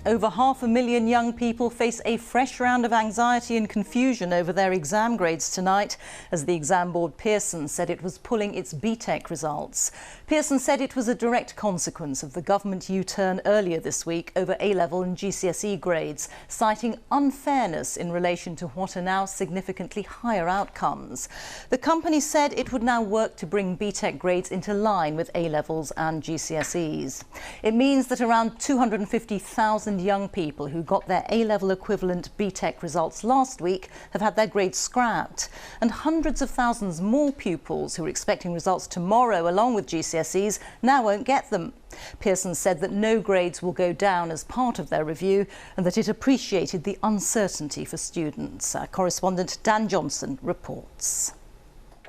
Over 500,000 young people face a fresh round of anxiety and confusion over their exam grades tonight, as the exam board Pearson said it was pulling its BTec results. Pearson said it was a direct consequence of the government U-turn earlier this week over A Level and GCSE grades, citing unfairness in relation to what are now significantly higher outcomes. The company said it would now work to bring BTec grades into line with A Levels and GCSEs. It means that around 250,000 young people who got their A-level equivalent BTec results last week have had their grades scrapped, and hundreds of thousands more pupils who are expecting results tomorrow along with GCSEs now won't get them. Pearson said that no grades will go down as part of their review and that it appreciated the uncertainty for students. Our correspondent Dan Johnson reports.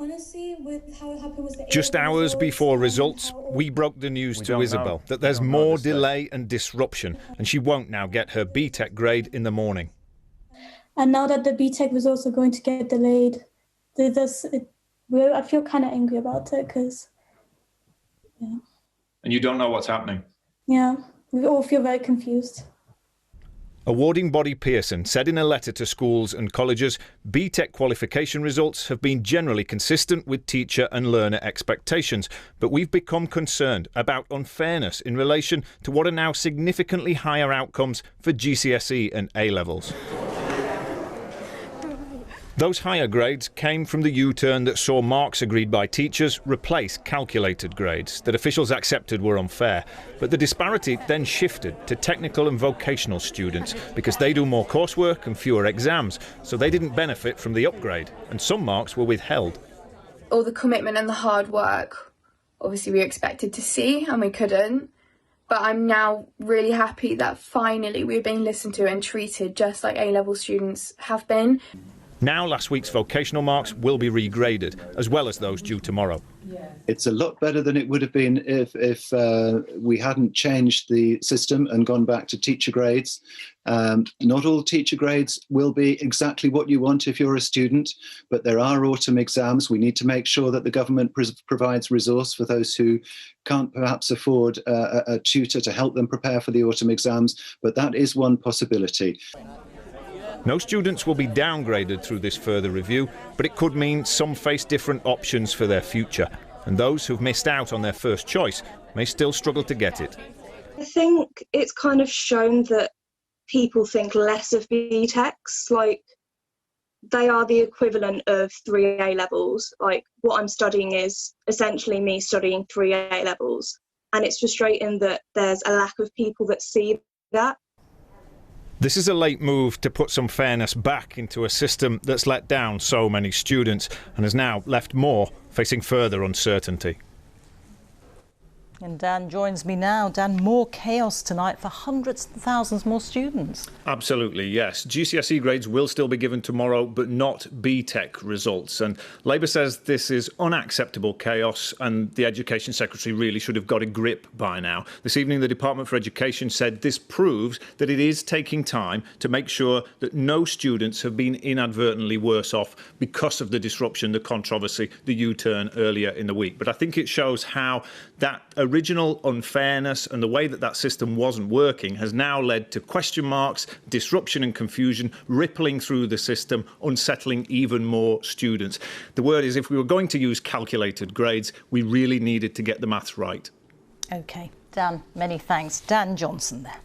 Honestly, with how it happened was just hours before results, we broke the news to Isabel that there's more delay and disruption, and she won't now get her BTec grade in the morning. And now that the BTec results are going to get delayed, I feel kind of angry about it because, yeah. And you don't know what's happening? Yeah, we all feel very confused. Awarding body Pearson said in a letter to schools and colleges, BTec qualification results have been generally consistent with teacher and learner expectations, but we've become concerned about unfairness in relation to what are now significantly higher outcomes for GCSE and A levels. Those higher grades came from the U-turn that saw marks agreed by teachers replace calculated grades that officials accepted were unfair. But the disparity then shifted to technical and vocational students because they do more coursework and fewer exams, so they didn't benefit from the upgrade, and some marks were withheld. All the commitment and the hard work, obviously we expected to see and we couldn't. But I'm now really happy that finally we're being listened to and treated just like A-level students have been. Now last week's vocational marks will be regraded, as well as those due tomorrow. It's a lot better than it would have been if we hadn't changed the system and gone back to teacher grades. Not all teacher grades will be exactly what you want if you're a student, but there are autumn exams. We need to make sure that the government provides resource for those who can't perhaps afford a tutor to help them prepare for the autumn exams, but that is one possibility. No students will be downgraded through this further review, but it could mean some face different options for their future, and those who've missed out on their first choice may still struggle to get it. I think it's kind of shown that people think less of BTECs, like they are the equivalent of 3 A levels. Like what I'm studying is essentially me studying 3 A levels, and it's frustrating that there's a lack of people that see that. This is a late move to put some fairness back into a system that's let down so many students and has now left more facing further uncertainty. And Dan joins me now. Dan, more chaos tonight for hundreds of thousands more students. Absolutely, yes. GCSE grades will still be given tomorrow, but not BTec results. And Labour says this is unacceptable chaos, and the Education Secretary really should have got a grip by now. This evening, the Department for Education said this proves that it is taking time to make sure that no students have been inadvertently worse off because of the disruption, the controversy, the U-turn earlier in the week. But I think it shows how that original unfairness and the way that that system wasn't working has now led to question marks, disruption and confusion rippling through the system, unsettling even more students. The word is, if we were going to use calculated grades, we really needed to get the maths right. OK, Dan, many thanks. Dan Johnson there.